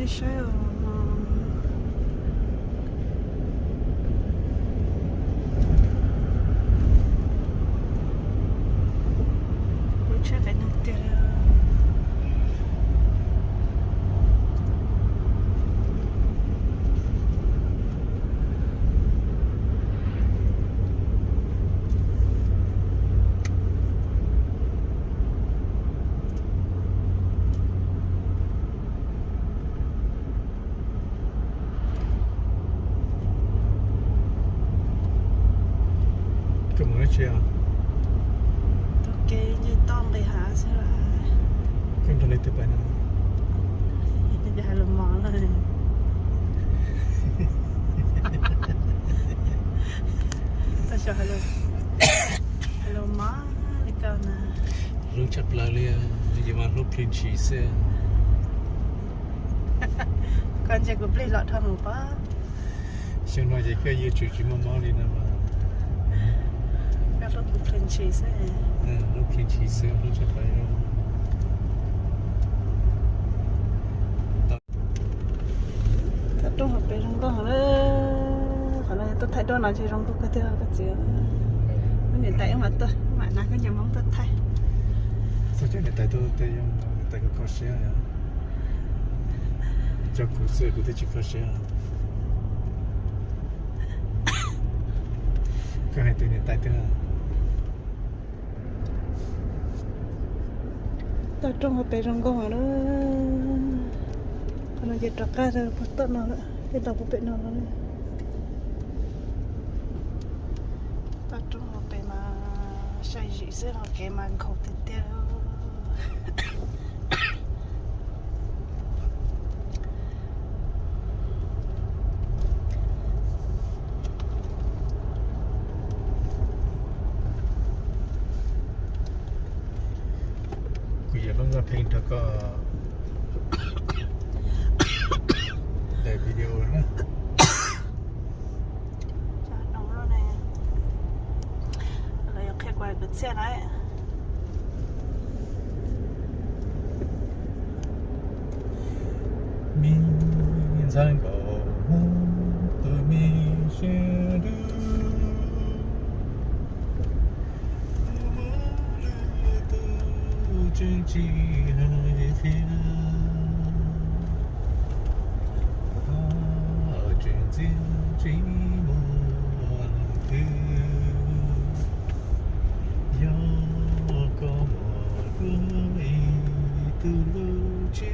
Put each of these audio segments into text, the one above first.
đi sao bữa trước phải nâng tiền cái mới chưa ok như tông để hả sẽ là cái đó lấy từ bên nào giờ là món rồi ta cho hello má đi câu nè lúc chặt lại liền nhưng mà lúc lên chỉ xe con chỉ có plei lọt thằng quá xem nói gì cái gì chủ chỉ mà đi nè mà các lúc lên chỉ sẽ lúc lên chỉ xe lúc chặt lại rồi trong học bé trong con nữa khả năng tôi thấy tôi nói chuyện trong tôi cái cái gì nó nhìn thấy mà tôi mà nó cái nhà mong tôi thấy sao chứ người ta tôi tại cái con xe à cho cụ xe cụ thấy chỉ con xe cái này từ người ta tôi tôi trong học bé trong con nữa nó chỉ trắc ra rồi bắt tận nó nữa cái đầu bộ bệnh nó nữa ta trong học bé mà sai gì sẽ học cái mà không tin theo cụ giờ nó phim thật có để video nữa chả nóng rồi này là những cái quay cái xe này mình dành có tôi mình sẽ đưa chương trình hơi phía ở chuyện riêng chỉ một thứ do có một hướng ý từ lúc trước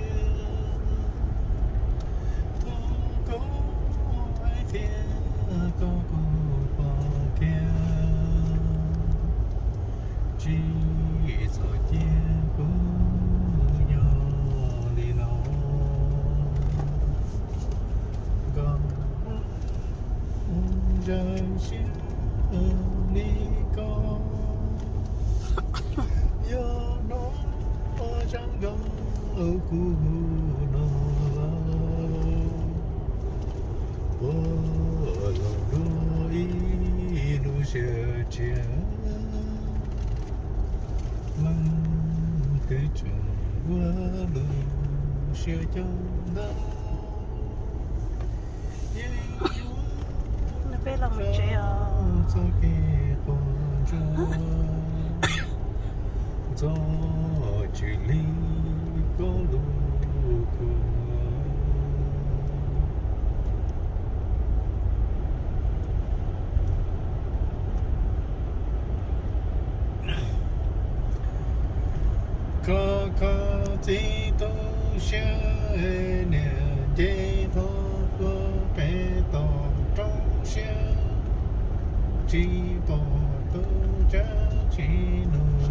có ai phía có cô bỏ kia chỉ rồi chia của nhau đi lâu còn rơi xin đi con do nó chẳng gần ở khu nó ô lòng đôi lu sẽ chia lăng cái trường qua đường sẽ trong đó nó biết là mình chơi cho cái con cho chỉ ly có lúc có gì tôi sẽ nè để thôi có cái tòn trong xe chỉ bỏ tôi cha chỉ nụ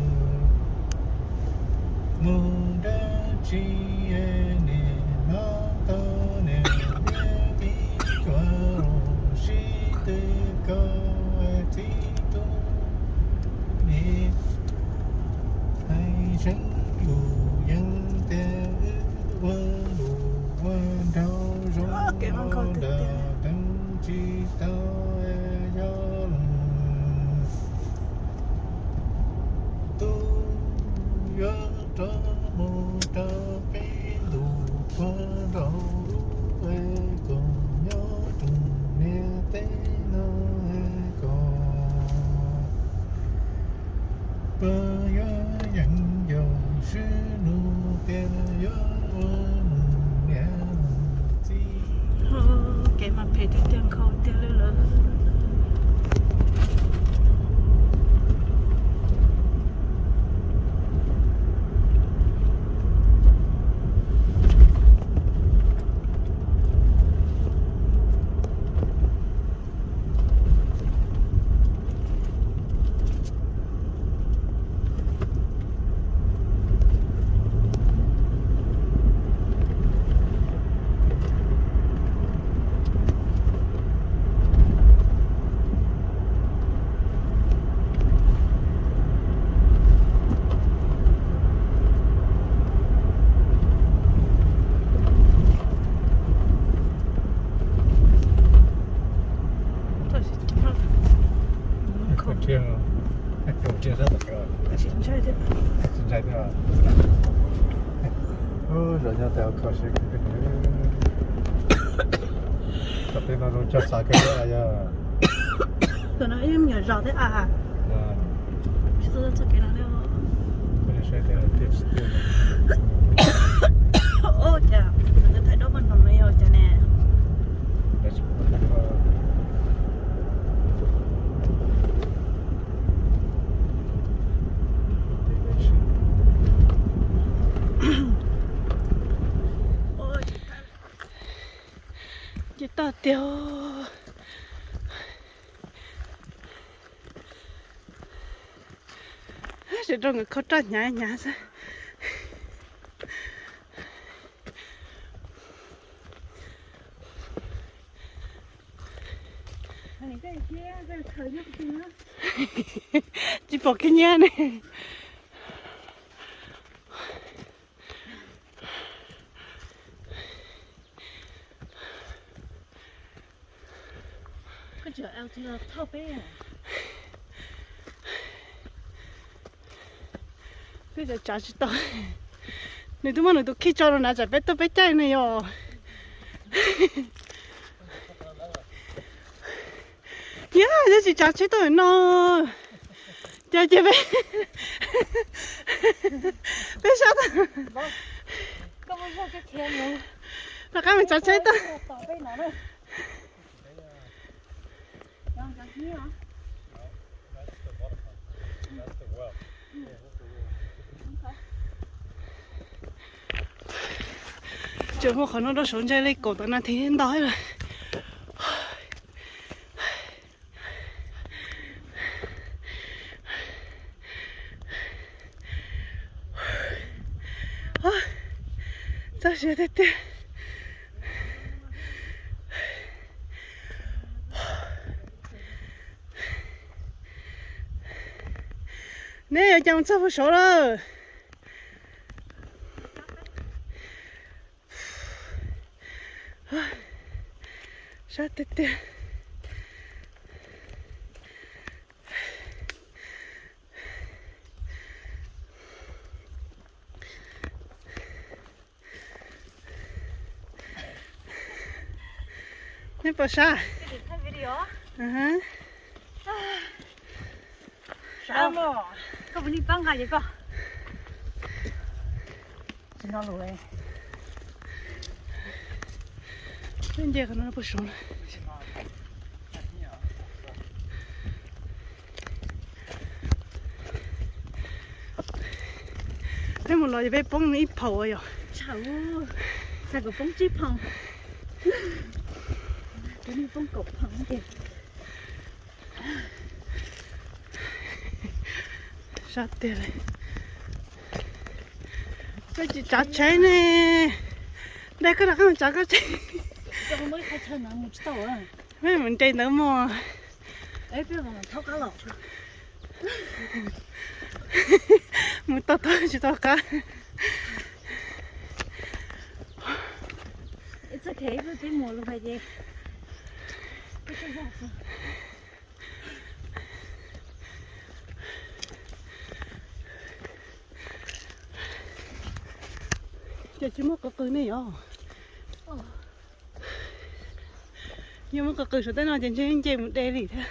mong đã chỉ nè nó to nè mi qua rồi chỉ để có gì tôi nè hay chẳng dù dân theo qua đủ qua đâu rồi đã từng chỉ tao cho tôi nhớ cho một ta cái đủ qua đâu 不要人有是路边有我们两地。 cái mà phải đi tiền khâu tiền lớn Trên rất là cao. chính xác đấy Chính xác thế à? Rồi nhà theo khảo sát cái này. Tập tên nó cho xa cái này à? rồi nó em nhớ rõ thế à? Sao cho cái nào đâu? Cái này sẽ tiếp tiếp. Ô chà, mình thấy đó bên này rồi chà nè. Chị ta tiêu chị trong người khó trách nhá nhá sao chị bỏ cái nhà này Chờ ao thì là thao bé à. bây giờ trả chị tao nếu tụi mình tụi khi cho nó trả bé tao bé chạy này rồi yeah giờ chị trả chị tao nó chờ chị bé bé sao tao Có bao giờ cái tiền nữa. là cái mình trả chị tao Tao bé nó đây. Đang cái gì hả? That's the well. chưa một khả năng đó sống chạy lấy cổ tao nó thấy đói rồi sao sẽ thế thế nè chẳng sao phải số đâu sao thế thế nè bao sao Cái thấy video. hả Sao mà? Có muốn đi băng cái gì cơ? Xin nó lùi. bên kia nó bao số thế một loại bé bông ít phẩu rồi Chào. Sao có bông chip không? Cái này bông cục không kìa. sát tiền này cái chị chả cháy nè đây cái là cái mình chả có cháy Cho mới khai chân nó một chút à. mấy mình cháy nữa mà Ấy bây giờ tháo cá lọc. một tao thôi chỉ tao cá It's okay, but cái mùa luôn phải gì? Cái chân ra sao? giờ chỉ mất cái này rồi nhưng mà cái số tên nào trên trên một đề gì thế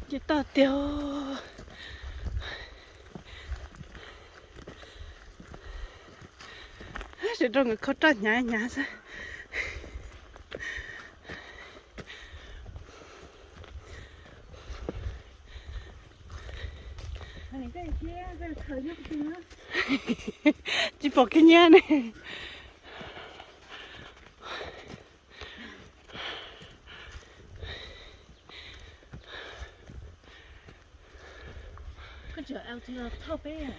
chỉ tao tiêu chỉ trong người khó tránh nhá nhá sao chỉ bỏ cái nhá này cái chỗ ao thì là thao bé à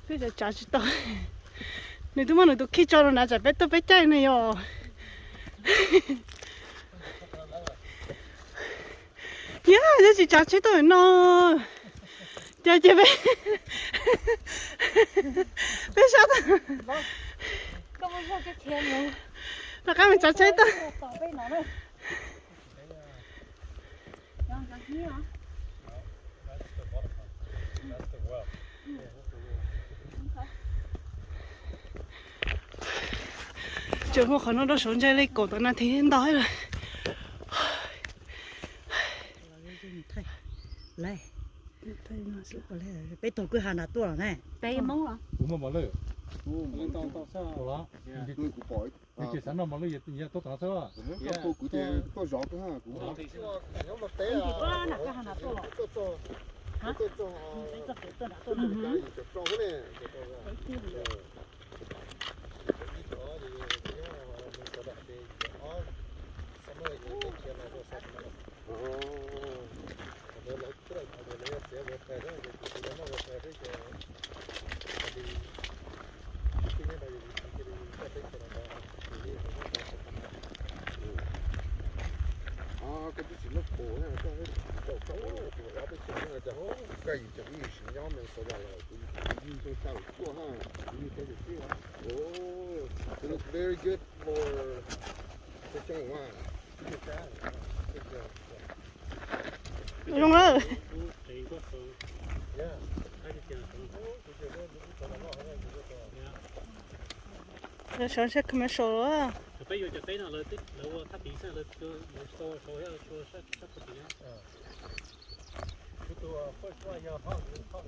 bây giờ chả chỉ tao nếu tụi mình tụi khi cho nó nãy giờ bé tao bé chạy này yo yeah giờ chỉ chả chỉ tao nó giờ bé bé sao tao có bao giờ cái tiền đâu nó cái mình chả chỉ tao tao bé nó đâu đang cái gì hả That's the well. trường học nó đó sống chơi lấy cổ tao nó thấy đói rồi来， thấy nó sợ 过来，别多过下那多了呢。 bé mông hả Cũng mà lấy. Lên tao tao sao? Đó. Tôi cũng bỏi. Thì chỉ sẵn nó mà lấy gì tốt thằng sao? Các cô cũng thì tôi rõ cái ha cũng. anh chỉ có là cái hàng nào to rồi hả cái chỗ cái chỗ nào to rồi cái chỉ nó cổ này cho cái đầu cấu của nó cái chuyện này cho cái gì chẳng như sinh nhau mình sau đó là cũng như sao của ha như thế được chứ oh it looks very good for cái trong hoa đúng rồi nó sống sẽ không sổ á bây giờ tới nào là tích lâu thắt tí sang là cho số sát sát tí á. Cáiตัวfirst one ya hot hot.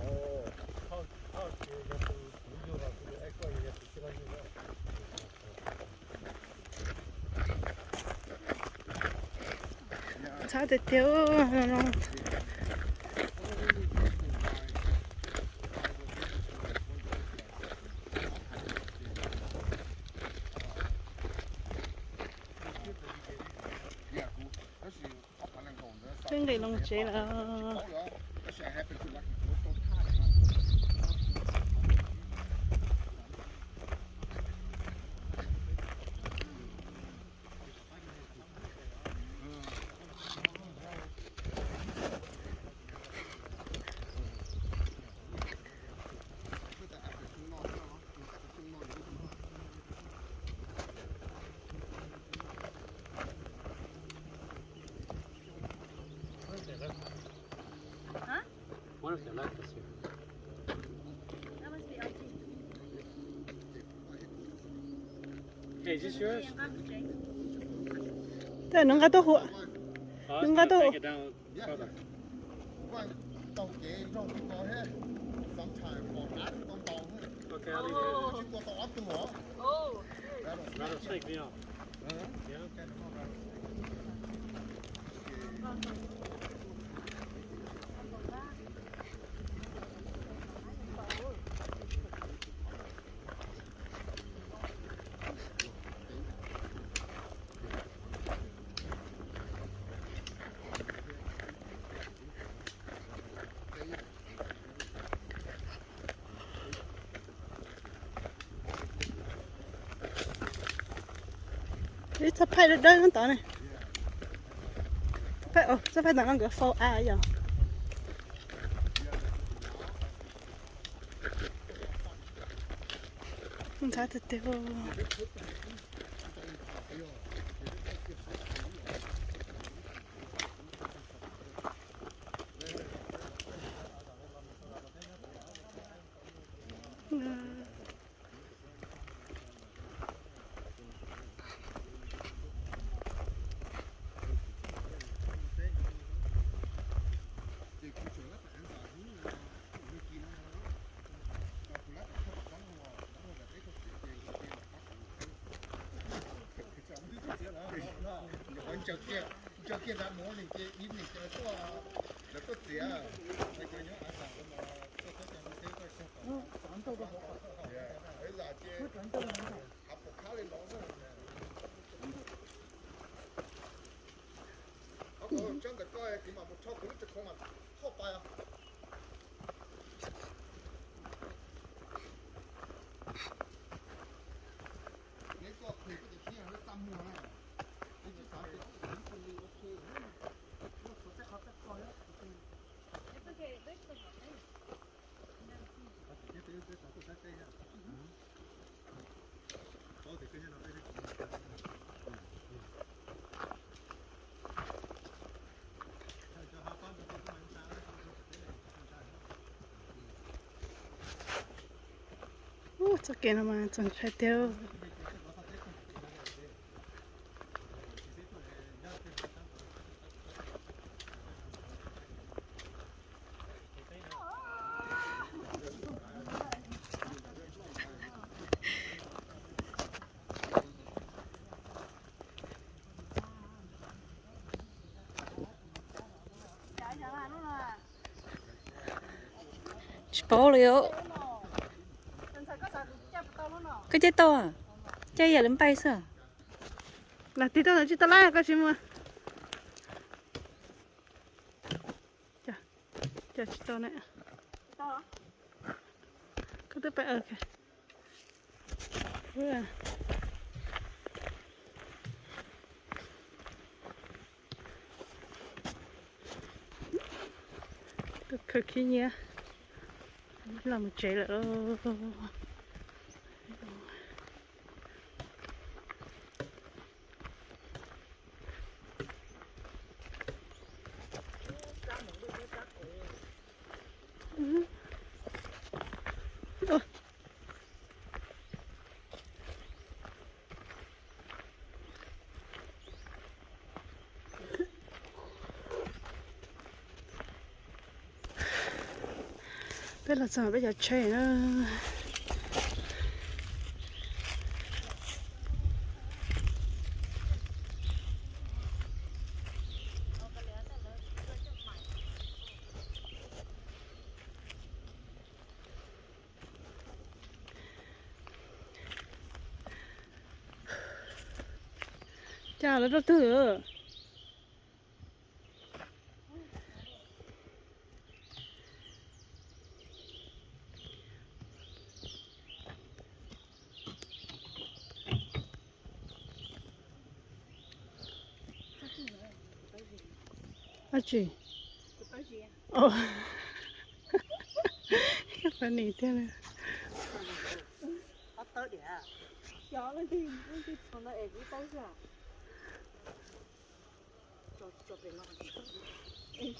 Oh, hot cái là cái nhiều là cái extra ya cái cái nhiều. sao để tiêu nó cái này lòng chế là One of the left here. that must be LG Hey, is this yours? thế nó ngắt hụa Oh, Đừng it's có gonna đâu. take it down further. tàu chế trong cái có hết sometime for that con tàu hết Okay, I'll leave it. chứ có tàu ấp từng đó oh Rattlesnake, you know. Yeah. đi sắp phải được đơn tao này sắp phải tao cái phô à giờ không sao thì tiêu cho kia đã muốn thì kia ít thì cho to là có tiền cái cái nhớ ăn sao mà có cái cái cái ấy là kia học một khá lên đó rồi真的coi cái mà một chỗ cũng chỉ không mà thọ bài à cái có thì cái gì nó tâm mua này cái gì sao cái cũng không đi ok nó sẽ học cái coi á Cho kia nó mà chẳng phải tiêu. Bỏ liệu cái trái to à trái giờ lên bay sao Là tí tao chỉ tao lại cái gì mà. Chà, chà chỉ tao này. Cái thứ phải ở kìa. Vừa. Tôi cực kỳ nhé. Làm một chế lại đó. Biết là sao bây giờ chơi nữa. Chào nó thử. À chị. Ồ. Cái phần này thế này. Bắt tới đĩa. Gió lên thì thằng nó ế cái tao sao? Cho về nó. Ế